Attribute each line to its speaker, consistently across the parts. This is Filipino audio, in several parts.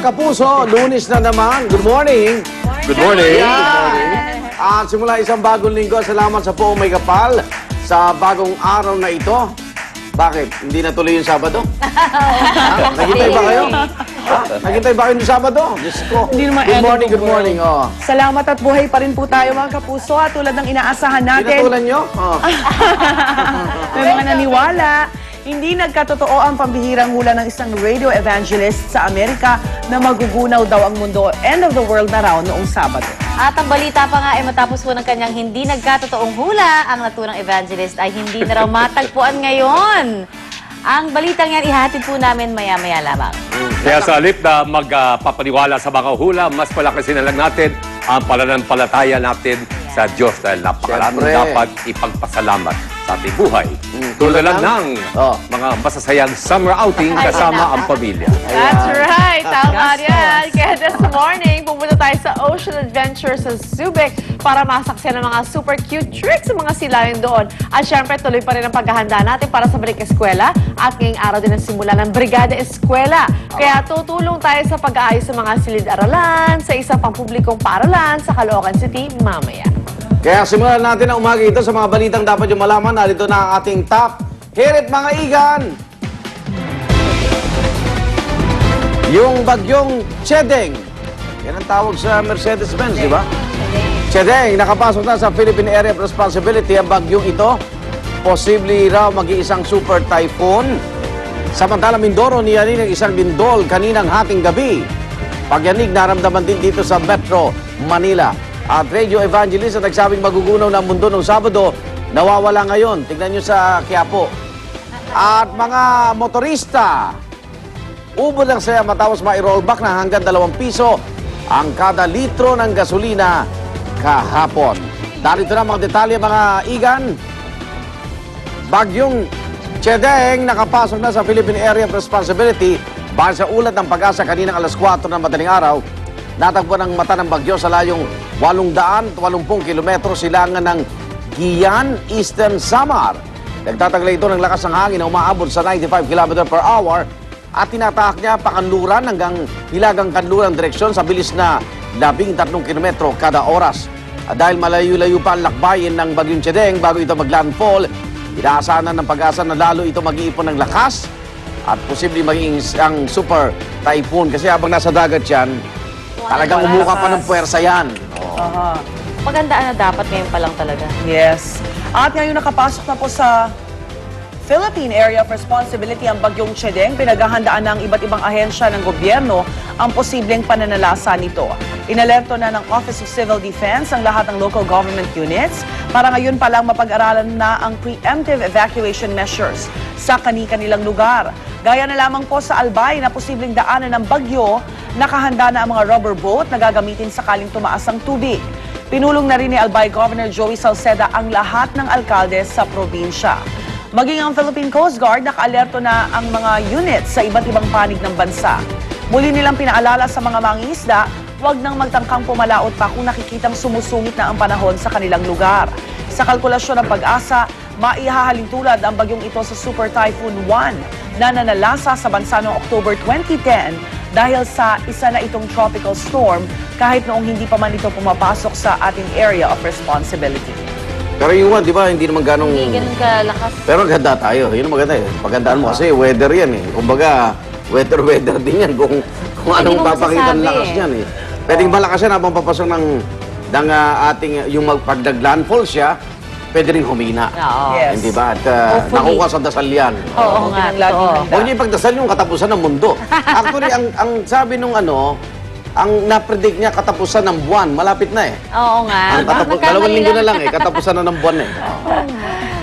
Speaker 1: kapuso, Lunes na naman. Good morning.
Speaker 2: Good morning.
Speaker 1: At simula isang bagong linggo, salamat sa poong may kapal sa bagong araw na ito. Bakit? Hindi natuloy yung Sabado? Naghintay ba kayo? Naghintay ba kayo yung Sabado? Diyos ko.
Speaker 3: Hindi naman
Speaker 1: Good morning, good morning. Oh.
Speaker 3: Salamat at buhay pa rin po tayo mga kapuso at tulad ng inaasahan natin.
Speaker 1: Pinatulan nyo? Oh.
Speaker 3: May mga naniwala, hindi nagkatotoo ang pambihirang hula ng isang radio evangelist sa Amerika na magugunaw daw ang mundo, end of the world na raw noong Sabado.
Speaker 4: At ang balita pa nga ay matapos po ng kanyang hindi nagkatotoong hula, ang naturang evangelist ay hindi na raw matagpuan ngayon. Ang balitang yan ihatid po namin maya-maya lamang.
Speaker 2: Kaya sa halip na magpapaniwala sa mga hula, mas palakasin na lang natin ang pananampalataya natin sa Diyos dahil napakaraming
Speaker 1: Siyempre.
Speaker 2: dapat ipagpasalamat sa ating buhay. Tulad lang ng mga masasayang summer outing kasama ang pamilya.
Speaker 5: That's right. Tama yan. Kaya this morning, pupunta tayo sa Ocean Adventure sa Subic para masaksiyan ng mga super cute tricks sa mga silayan doon. At syempre, tuloy pa rin ang paghahanda natin para sa balik eskwela. At ngayong araw din ang simula ng Brigada Eskwela. Kaya tutulong tayo sa pag-aayos ng mga silid-aralan sa isang pampublikong paaralan sa Caloocan City mamaya.
Speaker 1: Kaya simulan natin ang umaga ito sa mga balitang dapat yung malaman. Narito na ang ating top. Hirit mga igan! Yung bagyong Chedeng. Yan ang tawag sa Mercedes-Benz, di ba? Chedeng, nakapasok na sa Philippine Area of Responsibility. Ang bagyong ito, posible raw mag-iisang super typhoon. Samantala, Mindoro niyanin ng isang lindol kaninang hating gabi. Pagyanig naramdaman din dito sa Metro Manila. At radio evangelist na nagsabing magugunaw ng mundo noong Sabado, nawawala ngayon. Tignan nyo sa Quiapo. At mga motorista, ubod lang saya matapos ma-rollback na hanggang 2 piso ang kada litro ng gasolina kahapon. Darito na mga detalye mga igan. Bagyong Chedeng nakapasok na sa Philippine Area of Responsibility. Base sa ulat ng Pag-asa kaninang alas 4 ng madaling araw, natagpuan ang mata ng bagyo sa layong 880 kilometro silangan ng Guian, Eastern Samar. Nagtataglay ito ng lakas ng hangin na umaabot sa 95 km per hour at tinatahak niya pakanluran hanggang hilagang kanluran direksyon sa bilis na 13 kilometro kada oras. At dahil malayo-layo pa ang lakbayin ng bagyong Chedeng bago ito mag-landfall, inaasahan ng Pag-asa na lalo ito mag-iipon ng lakas at posibleng maging ang super typhoon kasi habang nasa dagat yan, talagang umuka pa ng puwersa yan.
Speaker 4: Magandaan na dapat ngayon pa lang talaga.
Speaker 3: Yes. At ngayon nakapasok na po sa Philippine Area of Responsibility ang bagyong Chedeng. Pinaghahandaan ng iba't ibang ahensya ng gobyerno ang posibleng pananalasa nito. Inalerto na ng Office of Civil Defense ang lahat ng local government units para ngayon pa lang mapag-aralan na ang preemptive evacuation measures sa kani-kanilang lugar. Gaya na lamang po sa Albay na posibleng daanan ng bagyo, nakahanda na ang mga rubber boat na gagamitin sakaling tumaas ang tubig. Pinulong na rin ni Albay Governor Joey Salceda ang lahat ng alkalde sa probinsya. Maging ang Philippine Coast Guard, nakaalerto na ang mga units sa iba't ibang panig ng bansa. Muli nilang pinaalala sa mga mangingisda, huwag nang magtangkang pumalaot pa kung nakikitang sumusungit na ang panahon sa kanilang lugar. Sa kalkulasyon ng Pag-asa, maihahalin tulad ang bagyong ito sa Super Typhoon 1 na nanalasa sa bansa noong October 2010 dahil sa isa na itong tropical storm kahit noong hindi pa man ito pumapasok sa ating area of responsibility.
Speaker 1: Pero yung one, di ba, hindi naman ganong...
Speaker 4: Hindi ganun kalakas.
Speaker 1: Pero ganda tayo. Yun ang maganda eh. Pagandaan mo kasi weather yan eh. Kumbaga, weather din yan kung anong
Speaker 4: mo
Speaker 1: papakita ng
Speaker 4: masasabi
Speaker 1: lakas
Speaker 4: eh.
Speaker 1: niyan eh. Pwedeng malakas yan habang papasok ng ating, yung pag nag-landfall siya, pwede rin humina.
Speaker 4: Oo.
Speaker 3: Yes.
Speaker 1: Hindi ba? At
Speaker 4: Hopefully.
Speaker 1: nakuha sa dasal yan.
Speaker 4: Oo nga,
Speaker 3: Ang laging
Speaker 4: totoo.
Speaker 3: handa.
Speaker 1: Huwag niyo ipagdasal yung katapusan ng mundo. Actually, ang sabi nung ang na-predict niya katapusan ng buwan, malapit na eh.
Speaker 4: Oo nga.
Speaker 1: Ang dalawang linggo na lang eh, katapusan na ng buwan eh.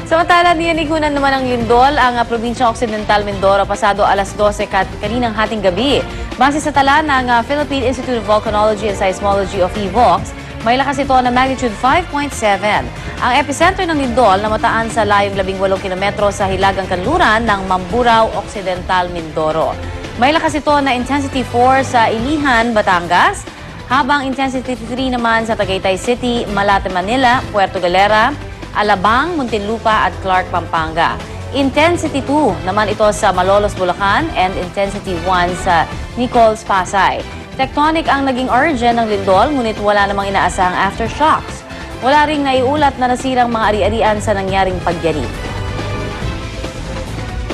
Speaker 4: Samantala, niyanigunan naman ng lindol ang Probinsyang Occidental Mindoro pasado alas 12 kaninang hating gabi. Base sa tala ng Philippine Institute of Volcanology and Seismology of EVOX, may lakas ito na magnitude 5.7. Ang epicenter ng lindol namataan sa layong 18 kilometro sa hilagang kanluran ng Mamburao Occidental, Mindoro. May lakas ito na intensity 4 sa Ilihan, Batangas, habang intensity 3 naman sa Tagaytay City, Malate, Manila, Puerto Galera, Alabang, Muntinlupa at Clark, Pampanga. Intensity 2 naman ito sa Malolos, Bulacan and Intensity 1 sa Nicoles, Pasay. Tectonic ang naging origin ng lindol, ngunit wala namang inaasahang aftershocks. Wala ring naiulat na nasirang mga ari-arian sa nangyaring pagyanig.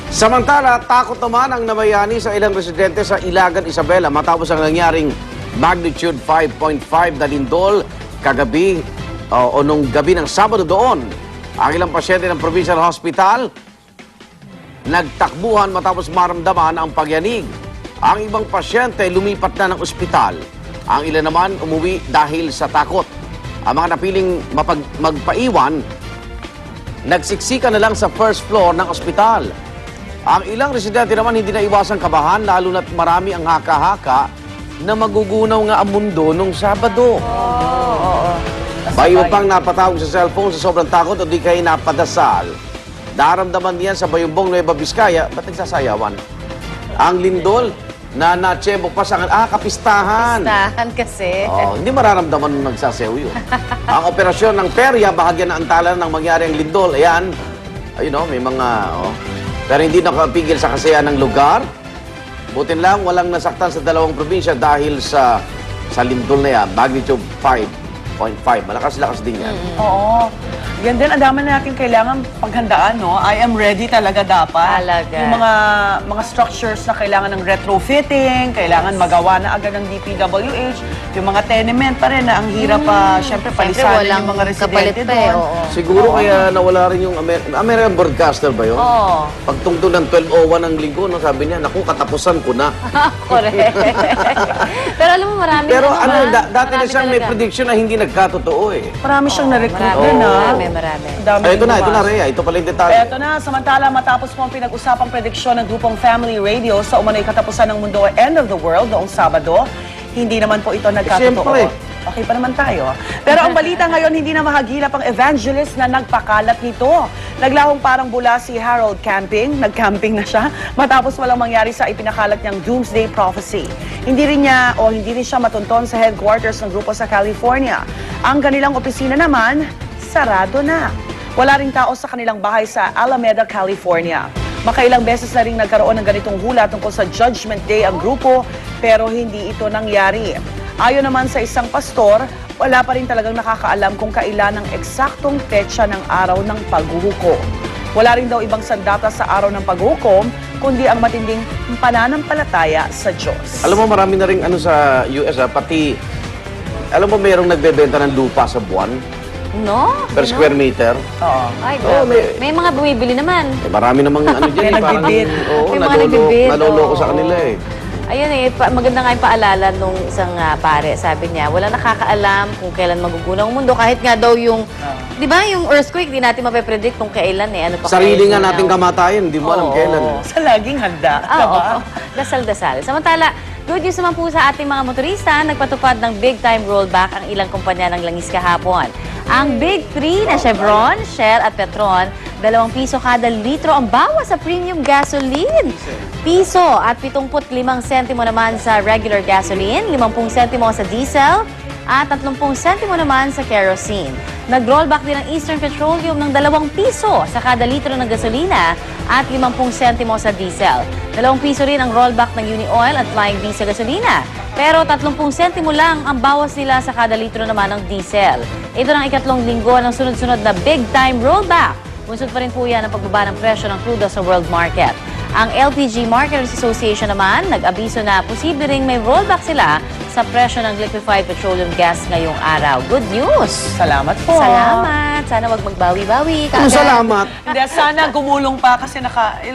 Speaker 1: Samantala, takot naman ang namayani sa ilang residente sa Ilagan, Isabela matapos ang nangyaring magnitude 5.5 na lindol kagabi o nung gabi ng Sabado doon. Ang ilang pasyente ng Provincial Hospital nagtakbuhan matapos maramdaman ang pagyanig. Ang ibang pasyente lumipat na ng ospital. Ang ilan naman umuwi dahil sa takot. Ang mga napiling magpaiwan, nagsiksika na lang sa first floor ng ospital. Ang ilang residente naman hindi na iwasang kabahan, lalo na't marami ang haka-haka na magugunaw nga ang mundo nung Sabado. May iba pang napatawag sa cellphone sa sobrang takot o di kayo napadasal. Naramdaman niyan sa Bayumbong, Nueva Vizcaya, ba't nagsasayawan? Ang lindol na natsembok pa sa kapistahan.
Speaker 4: Tahan kasi.
Speaker 1: Oh, hindi mararamdaman nung nagsasayaw yun. Ang operasyon ng perya, bahagyan na antalan ng mangyari ang lindol. Ayan, ayun may mga, pero hindi nakapigil sa kasayahan ng lugar. Butin lang, walang nasaktan sa dalawang probinsya dahil sa lindol na yan, magnitude 5.5. Malakas-lakas din yan.
Speaker 3: Oo. Yan din, ang dami na natin kailangan paghandaan, no? I am ready talaga dapat.
Speaker 4: Talaga.
Speaker 3: Yung mga structures na kailangan ng retrofitting, kailangan magawa na agad ng DPWH, yung mga tenement pa rin na ang hirap pa, syempre, palisanan
Speaker 4: walang
Speaker 3: yung mga
Speaker 4: kapalit
Speaker 3: residente
Speaker 4: pa eh,
Speaker 3: doon.
Speaker 4: oo.
Speaker 1: Siguro kaya nawala rin yung American broadcaster ba yun?
Speaker 4: Oo.
Speaker 1: Pagtungtong ng 12:01 ng linggo, sabi niya, naku, katapusan ko na.
Speaker 4: Correct. Pero alam mo, marami
Speaker 1: Pero
Speaker 4: naman.
Speaker 1: dati na
Speaker 4: Marami
Speaker 1: siyang may
Speaker 4: talaga.
Speaker 1: prediction na hindi nagkatotoo eh.
Speaker 3: Marami siyang na-recruit
Speaker 4: Marami,
Speaker 3: na.
Speaker 4: marami.
Speaker 3: Ang dami
Speaker 1: Ito na,
Speaker 3: lumabas.
Speaker 1: Rhea. Ito pala yung detalye.
Speaker 3: Eto na, samantala matapos po ang pinag-usapang prediksyon ng grupong Family Radio sa umano'y katapusan ng mundo, end of the world noong Sabado, hindi naman po ito nagkatotoo.
Speaker 1: Siyempre.
Speaker 3: Okay pa naman tayo. Pero ang balita ngayon, hindi na mahagilap ang evangelist na nagpakalat nito. Naglahong parang bula si Harold Camping, nag-camping na siya, matapos walang mangyari sa ipinakalat niyang doomsday prophecy. Hindi rin siya matunton sa headquarters ng grupo sa California. Ang kanilang opisina naman, sarado na. Wala ring tao sa kanilang bahay sa Alameda, California. Makailang beses na rin nagkaroon ng ganitong hula tungkol sa Judgment Day ang grupo, pero hindi ito nangyari. Ayon naman sa isang pastor, wala pa rin talagang nakakaalam kung kailan ang eksaktong petsa ng araw ng paghuhukom. Wala rin daw ibang sandata sa araw ng paghuhukom, kundi ang matinding pananampalataya sa Diyos.
Speaker 1: Alam mo, marami na rin sa US, pati, alam mo, mayroong nagbebenta ng lupa sa buwan
Speaker 4: No?
Speaker 1: per square meter.
Speaker 3: Oo.
Speaker 4: Ay,
Speaker 1: Oo,
Speaker 4: grabe. May mga bumibili naman.
Speaker 1: Marami namang ano dyan,
Speaker 3: May nagbibid.
Speaker 4: May mga nagbibid,
Speaker 1: naloloko
Speaker 4: oo.
Speaker 1: sa kanila eh.
Speaker 4: Ayun maganda nga yung paalala nung isang pare. Sabi niya, wala nakakaalam kung kailan magugunaw ang mundo. Kahit nga daw yung, di ba, yung earthquake, di natin mapepredict kung kailan eh. Ano pa
Speaker 1: Sarili nga
Speaker 4: kaya
Speaker 1: nating
Speaker 4: gunaw.
Speaker 1: kamatayan, hindi mo alam
Speaker 4: Oo.
Speaker 1: kailan.
Speaker 3: Sa laging handa.
Speaker 4: Oo.
Speaker 3: diba?
Speaker 4: Dasal-dasal. Samantala, good news naman po sa ating mga motorista, nagpatupad ng big-time rollback ang ilang kumpanya ng langis kahapon. Ang Big 3 na Chevron, Shell at Petron, 2 piso kada litro ang bawas sa premium gasoline. Piso at 75 sentimo naman sa regular gasoline, 50 sentimo sa diesel, at 30 sentimo naman sa kerosene. Nag-rollback din ang Eastern Petroleum ng 2 piso sa kada litro ng gasolina at 50 sentimo sa diesel. 2 piso rin ang rollback ng Unioil at Flying V sa gasolina. Pero 30 sentimo lang ang bawas nila sa kada litro naman ng diesel. Ito ng ikatlong linggo ng sunod-sunod na big-time rollback. Bunsod pa rin po yan ang pagbaba ng presyo ng crudo sa world market. Ang LPG Marketers Association naman, nag-abiso na posible ring may rollback sila sa presyo ng liquefied petroleum gas ngayong araw. Good news!
Speaker 3: Salamat po.
Speaker 4: Salamat! Sana wag magbawi-bawi.
Speaker 1: Ang salamat.
Speaker 3: Hindi, sana gumulong pa kasi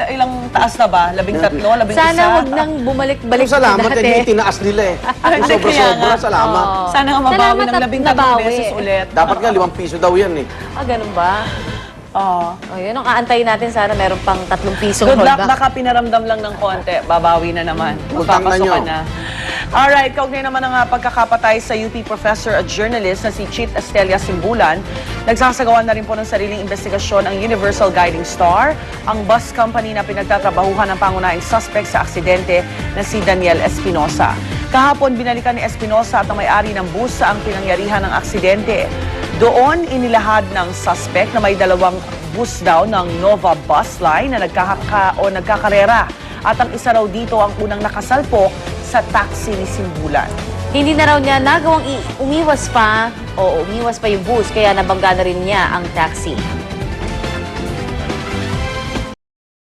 Speaker 3: ilang taas na ba? 13, 11?
Speaker 4: Sana wag nang bumalik-balik
Speaker 1: Ang salamat,
Speaker 4: dati.
Speaker 1: hindi tinaas nila eh. Yung
Speaker 3: Hindi,
Speaker 1: sobra-sobra,
Speaker 3: kaya nga.
Speaker 1: salamat.
Speaker 3: Sana nga mabawi
Speaker 4: Salamat
Speaker 3: ng
Speaker 4: at
Speaker 3: 13
Speaker 4: nabawi.
Speaker 3: beses ulit.
Speaker 1: Dapat nga 5 piso daw yan eh.
Speaker 4: Ah, ganun ba?
Speaker 3: Oo.
Speaker 4: O, yun ang aantayin natin. Sana meron pang 3 pisong
Speaker 3: Good luck,
Speaker 4: rollback.
Speaker 3: baka pinaramdam lang ng konti. Babawi na naman.
Speaker 1: Utang na
Speaker 3: Magpapasukan
Speaker 1: nyo.
Speaker 3: na. Alright, kaugnay naman ang pagkakapatay sa UP professor at journalist na si Cheat Estelia Simbulan. Nagsasagawa na rin po ng sariling investigasyon ang Universal Guiding Star, ang bus company na pinagtatrabahuhan ng pangunahing suspect sa aksidente na si Daniel Espinosa. Kahapon, binalikan ni Espinosa at ang may-ari ng bus sa ang pinangyarihan ng aksidente. Doon inilahad ng suspect na may 2 bus daw ng Nova Bus Line na nagkakarera. At ang isa raw dito ang unang nakasalpok sa taxi ni Simbulan.
Speaker 4: Hindi na raw niya nagawang umiwas pa yung bus, kaya nabangga na rin niya ang taxi.